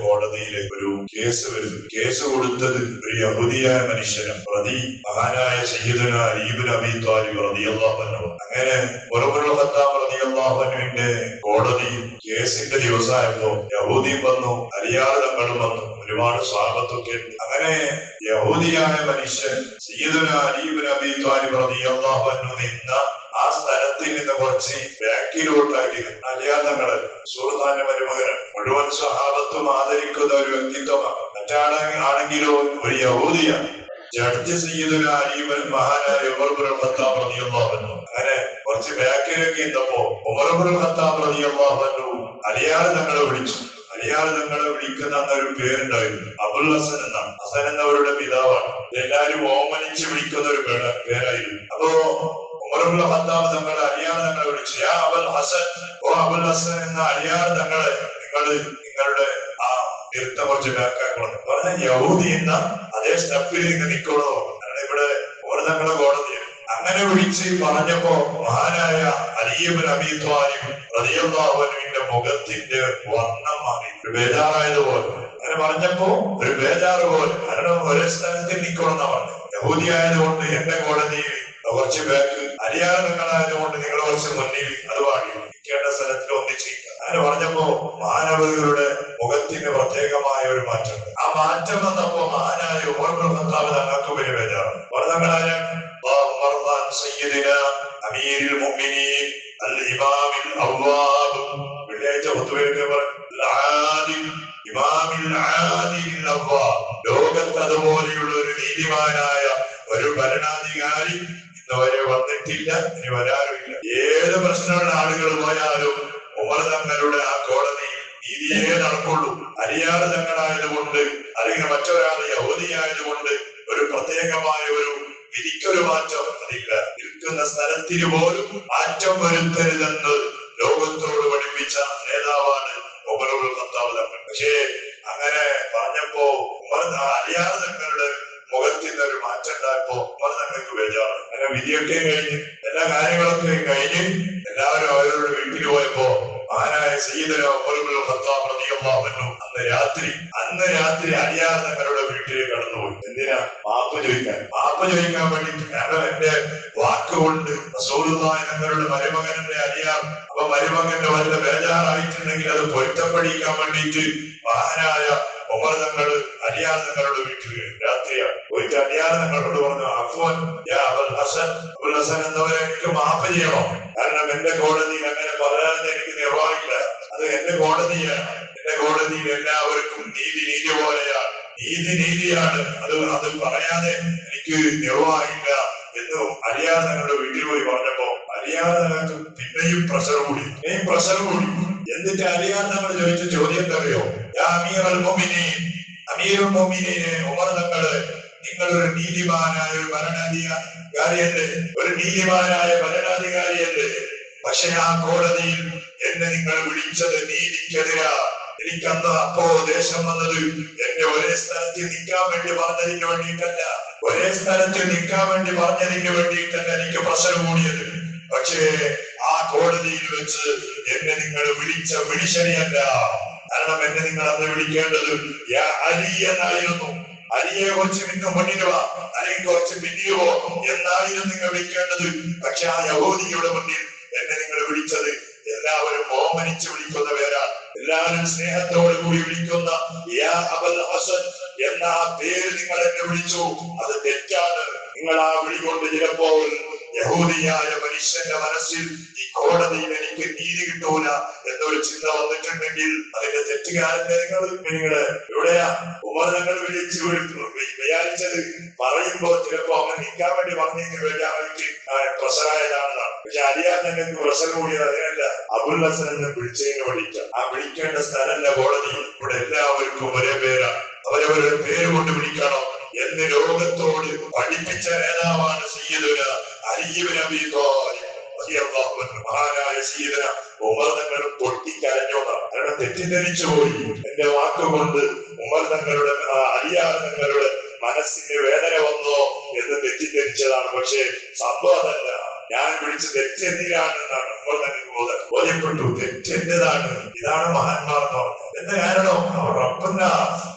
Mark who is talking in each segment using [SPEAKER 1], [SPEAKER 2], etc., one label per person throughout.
[SPEAKER 1] കോടതിയിലെ ഒരു കേസ് വരുന്നു. കേസ് കൊടുത്തത് ഒരു യഹൂദിയായ മനുഷ്യനും പ്രതി മഹാനായ സയ്യിദുനാ അലി ഇബ്നു അബീ ത്വാലിബ് റളിയല്ലാഹു അൻഹു. അങ്ങനെ ഉമർ ഖത്താബ് റളിയല്ലാഹു അൻഹുവിന്റെ കോടതിയിൽ കേസിന്റെ ദിവസമായപ്പോ യഹൂദിയും വന്നു, അലിയാർ തങ്ങളും വന്നു, ഒരുപാട് സ്വഹാബത്തൊക്കെ. അങ്ങനെ യഹൂദിയായ മനുഷ്യൻ സയ്യിദുനാ അലി ഇബ്നു അബീ ത്വാലിബ് റളിയല്ലാഹു അൻഹു നിന്ന ആ സ്ഥലത്തിൽ നിന്ന് കുറച്ച് ബാക്കിലോട്ടാക്കി അലിയാർ തങ്ങള് സുൽത്താന്റെ മരുമകൻ മുഴുവൻ സ്വഹാബത്തും ആദരിക്കുന്ന ഒരു വ്യക്തിത്വമാണ്. മറ്റാണെങ്കിലോ ഒരു യഹൂദിയാണ്. ജഡ്ജ് സയ്യിദുനാ അലി മഹാനായ ഉമർ ഇബ്നുൽ ഖത്താബ് റളിയല്ലാഹു അൻഹു അങ്ങനെ കുറച്ച് ബാക്കിലേക്ക് എത്തപ്പോ ഉമർ ഇബ്നുൽ ഖത്താബ് റളിയല്ലാഹു അൻഹു അലിയാർ തങ്ങളെ വിളിച്ചു. അലിയാർ തങ്ങളെ വിളിക്കുന്ന ഒരു പേരുണ്ടായിരുന്നു, അബുൽ ഹസൻ എന്നാണ്. ഹസൻ എന്നവരുടെ പിതാവാണ്. എല്ലാരും ഓമനിച്ച് വിളിക്കുന്ന ഒരു പേരായിരുന്നു. അപ്പോ ഉമർ ഇബ്നുൽ ഖത്താബ് തങ്ങളെ അലിയാർ തങ്ങളെ വിളിച്ചു, യാ അബുൽ ഹസൻ, ഓ അബുൽ ഹസൻ എന്ന അലിയാർ തങ്ങളെ നിങ്ങളുടെ ആ നൃത്തം കുറച്ച് ബാക്കാക്കണം പറഞ്ഞ യഹൂദി എന്ന അതേ സ്റ്റെപ്പിൽ നിങ്ങൾ നിൽക്കണോ, കാരണം ഇവിടെ ഉമർ തങ്ങളെ കോടതിയാണ്. അങ്ങനെ വിളിച്ച് പറഞ്ഞപ്പോ മഹാനായ അലി ഇബ്നു അബീ ത്വാലിബ് റളിയല്ലാഹു അൻഹുവിന്റെ മുഖത്തിന്റെ വർണ്ണം മാറി, ഒരു ബേജാറായതുപോലെ. അങ്ങനെ പറഞ്ഞപ്പോ ഒരു ബേജാറ് പോലെ, കാരണം ഒരേ സ്ഥലത്ത് നിൽക്കണമെന്നാ പറഞ്ഞു. യഹൂദി ആയതുകൊണ്ട് എന്റെ കോടതിയിൽ കുറച്ച് ബാക്ക്, അലിയാർ തങ്ങളായതുകൊണ്ട് നിങ്ങൾ കുറച്ച് മുന്നിൽ, അത് പാടി നിൽക്കേണ്ട സ്ഥലത്തിൽ ഒന്നിച്ചിരിക്കുക. അങ്ങനെ പറഞ്ഞപ്പോ മാനവരുടെ മുഖത്തിന് പ്രത്യേകമായ ഒരു മാറ്റം. ആ മാറ്റം വന്നപ്പോ മഹാനായ ഉമർ ഇബ്നുൽ ഖത്താബ് തങ്ങൾക്ക് വലിയ ബേജാറ്. പറഞ്ഞങ്ങളായ സയ്യിദിനാ അമീറുൽ മുഅ്മിനീൻ അൽ-ഇമാമിൽ അവ്വാബ്, വെള്ളിയാഴ്ച ഖുതുബയിൽ ലോകത്ത് അതുപോലെയുള്ള ഒരു നീതിമാനായ ഒരു ഭരണാധികാരി ഇന്നുവരെ വന്നിട്ടില്ല, ഇനി വരാറുമില്ല. ഏത് പ്രശ്നമുള്ള ആളുകൾ പോയാലും ഉമർ തങ്ങളുടെ ആ കോടതിയിൽ നീതിയേ നടക്കുള്ളൂ. അലിയാർ തങ്ങളായതുകൊണ്ട് അല്ലെങ്കിൽ മറ്റൊരാൾ യഹൂദിയായതുകൊണ്ട് ഒരു പ്രത്യേകമായ ഒരു വിധിക്കൊരു മാറ്റം അതില്ല. നിൽക്കുന്ന സ്ഥലത്തിന് പോലും മാറ്റം വരുത്തരുതെന്ന് ലോകത്തോട് പഠിപ്പിച്ച നേതാവാണ് ഉമർ ഇബ്നുൽ ഖത്താബ് തങ്ങൾ. പക്ഷേ അങ്ങനെ പറഞ്ഞപ്പോ അലിയാർ തങ്ങളുടെ മുഖത്തിന് ഒരു മാറ്റം ഉണ്ടായപ്പോ ഉമർ തങ്ങൾക്ക് ബേജാറ്. അങ്ങനെ വിധിയൊക്കെ കഴിഞ്ഞ് എല്ലാ കാര്യങ്ങളൊക്കെ കഴിഞ്ഞ് എല്ലാവരും അവരുടെ വീട്ടിൽ പോയപ്പോ മഹാനായ സയ്യിദുനാ ഉമർ ഇബ്നുൽ ഖത്താബ് റളിയല്ലാഹു അൻഹു അന്ന് രാത്രി അലിയാർ തങ്ങളുടെ വീട്ടിലേക്ക് കടന്നുപോയി. എന്തിനാ? മാപ്പ് ചോദിക്കാൻ വേണ്ടിട്ട്. കാരണം എന്റെ വാക്കുകൊണ്ട് റസൂലുള്ളാഹി തങ്ങളുടെ മരുമകന്റെ അലിയാർ, അപ്പൊ മരുമകന്റെ വല്ല ബേജാറായിട്ടുണ്ടെങ്കിൽ അത് പൊരുത്തപ്പെടിക്കാൻ വേണ്ടിയിട്ട് മഹാനായ ഉമർ തങ്ങൾ അലിയാർ തങ്ങളുടെ വീട്ടിൽ രാത്രിയാണ് പോയിട്ട് അലിയാർ തങ്ങളോട് പറഞ്ഞു, അഫ്വാൻ യാ അബുൽ ഹസൻ, അബുൽ ഹസൻ എന്നവരെ എനിക്ക് മാപ്പ് ചെയ്യണോ, കാരണം എന്റെ കോടതിയിൽ അങ്ങനെ പറയാതെ എനിക്ക് നിർവാഹില്ല. അത് എന്റെ കോടതിയാണ്. എന്റെ കോടതിയിൽ എല്ലാവർക്കും നീതി പോലെയാണ്, നീതിയാണ്. അത് പറയാതെ എനിക്ക് നിർവാഹില്ല എന്ന് അലിയാർ തങ്ങളുടെ വീട്ടിൽ പോയി പറഞ്ഞപ്പോ അലിയാർ തങ്ങൾക്ക് പിന്നെയും പ്രഷർ കൂടി. എന്നിട്ട് അലിയാർ തങ്ങൾ ചോദിച്ച ചോദ്യം എന്തറിയോ? യാ അമീറുൽ മുഅ്മിനീൻ, ഉമർ തങ്ങള്, നിങ്ങളൊരു നീതിമാനായ ഒരു ഭരണാധികാരിയല്ലേ? പക്ഷെ ആ കോടതിയിൽ എന്നെ നിങ്ങൾ വിളിച്ചത് നീതിക്കെതിരാ. എനിക്കന്ന് അപ്പോ ദേശം വന്നത് എന്നെ ഒരേ സ്ഥലത്ത് നിൽക്കാൻ വേണ്ടി പറഞ്ഞതിന് വേണ്ടിയിട്ടല്ല, എനിക്ക് പ്രശ്നം കൂടിയത്. പക്ഷേ ആ കോടതിയിൽ വെച്ച് എന്നെ നിങ്ങൾ വിളിച്ച വിളി ശരിയല്ല. കാരണം എന്നെ നിങ്ങൾ അന്ന് വിളിക്കേണ്ടത് യാ അലി എന്നായിരുന്നു. അലിയെ കുറച്ച് മുന്നിൽ വാ, അല്ലെങ്കിൽ കുറച്ച് പിന്നിൽ പോ എന്നായിരുന്നു നിങ്ങൾ വിളിക്കേണ്ടത്. പക്ഷെ ആ യഹൂദിയുടെ മുന്നിൽ എന്നെ നിങ്ങൾ വിളിച്ചത് എല്ലാവരും ഓമനിച്ച് വിളിക്കുന്ന പേരാണ്, എല്ലാവരും സ്നേഹത്തോടു കൂടി വിളിക്കുന്ന യാ അബുൽ ഹസൻ എന്ന ആ പേര് നിങ്ങൾ എന്നെ വിളിച്ചു. അത് തെറ്റാണ്. നിങ്ങൾ ആ വിളി കൊണ്ട് ചിലപ്പോൾ യഹൂദിയായ മനുഷ്യന്റെ മനസ്സിൽ ഈ കോടതിയിൽ എനിക്ക് നീതി കിട്ടൂല എന്നൊരു ചിന്ത വന്നിട്ടുണ്ടെങ്കിൽ അതിന്റെ തെറ്റുകാരന്റെ നിങ്ങള് എവിടെയാ? ഉമർ തങ്ങൾ വിചാരിച്ചത് പറയുമ്പോ ചിലപ്പോ അവൻ നിൽക്കാൻ വേണ്ടി പറഞ്ഞെങ്കിൽ വിചാരിച്ച് പ്രസരായതാണെന്നാണ്. പക്ഷെ അലിയാർ തങ്ങൾക്ക് പ്രസരം കൂടിയത് അതിനല്ല, അബുൽ ഹസൻ എന്ന് വിളിച്ചതിന് വേണ്ടിയിട്ടാണ്. ആ വിളിക്കേണ്ട സ്ഥലമല്ല കോടതി. ഇവിടെ എല്ലാവർക്കും ഒരേ പേരാണ്, അവരവരുടെ പേര് കൊണ്ട് വിളിക്കണം എന്ന് ലോകത്തോട് പഠിപ്പിച്ച നേതാവാണ് സയ്യിദുനാ അലി ഇബ്നു അബീ ത്വാലിബ് റളിയല്ലാഹു അൻഹു. മഹാനായ സയ്യിദുനാ ഉമർ തങ്ങൾ പൊട്ടിക്കരഞ്ഞോളാം. കാരണം തെറ്റിദ്ധരിച്ചു പോയി. എന്റെ വാക്കുകൊണ്ട് ഉമർ തങ്ങളുടെ അലിയാർ തങ്ങളുടെ മനസ്സിന് വേദന വന്നോ എന്ന് തെറ്റിദ്ധരിച്ചതാണ്. പക്ഷേ സംഭവം അതല്ല. ഞാൻ വിളിച്ച് തെറ്റെന്തിനാണെന്നാണ് ഇപ്പോൾ തന്നെ ബോധ്യപ്പെട്ടു. തെറ്റെന്റേതാണ്. ഇതാണ് മഹാന്മാർ എന്ന് പറഞ്ഞത്. എന്താ കാരണം? അവർ റബ്ബന്ന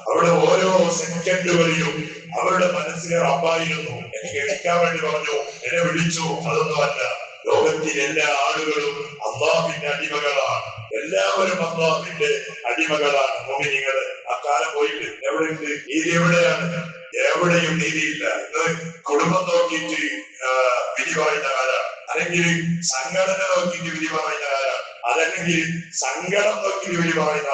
[SPEAKER 1] അവിടെ ഓരോ സെക്കൻഡുകളിലും അവരുടെ മനസ്സിലെ റബ്ബായിരുന്നു. എനിക്ക് എടുക്കാൻ വേണ്ടി പറഞ്ഞു, എന്നെ വിളിച്ചു. അതൊന്നുമല്ല. ലോകത്തിലെ എല്ലാ ആളുകളും അള്ളാഹുവിന്റെ അടിമകളാണ്. എല്ലാവരും അള്ളാഹുവിന്റെ അടിമകളാണ്. മോഹിനികള് അക്കാലം പോയിട്ട് എവിടെയുണ്ട്? നീതി എവിടെയാണ്? എവിടെയും നീതിയില്ല. ഇന്ന് കുടുംബം നോക്കിയിട്ട് വിധി പറയുന്ന കാലാണ്, അല്ലെങ്കിൽ സംഘടന നോക്കിയിട്ട് വിധി പറയുന്ന കാലാണ്, അതല്ലെങ്കിൽ സങ്കടം നോക്കിയിട്ട് വിധി പറയുന്ന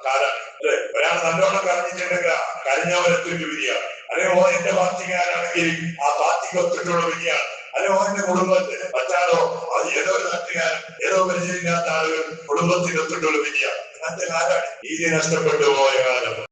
[SPEAKER 1] കാലാണ്. അല്ലെ, ഒരാൾ നല്ലോണം കരഞ്ഞിട്ടുണ്ടെങ്കിൽ കരഞ്ഞവരെത്തിട്ട് വിധിയാണ്. അല്ലെങ്കിൽ എന്റെ പാർട്ടിക്കാരാണെങ്കിൽ ആ പാർട്ടിക്ക് ഒത്തിട്ടുള്ള വിധിയാണ്. അല്ലെങ്കിൽ എന്റെ കുടുംബത്തിന് മറ്റാളോ അത് ഏതോ ഒരു നാട്ടുകാരൻ, ഏതോ പരിചയമില്ലാത്ത ആളുകൾ കുടുംബത്തിന് ഒത്തിട്ടുള്ള വിധിയാണ്. അങ്ങനത്തെ കാലാണ്. നീതി നഷ്ടപ്പെട്ടു പോയ കാലം.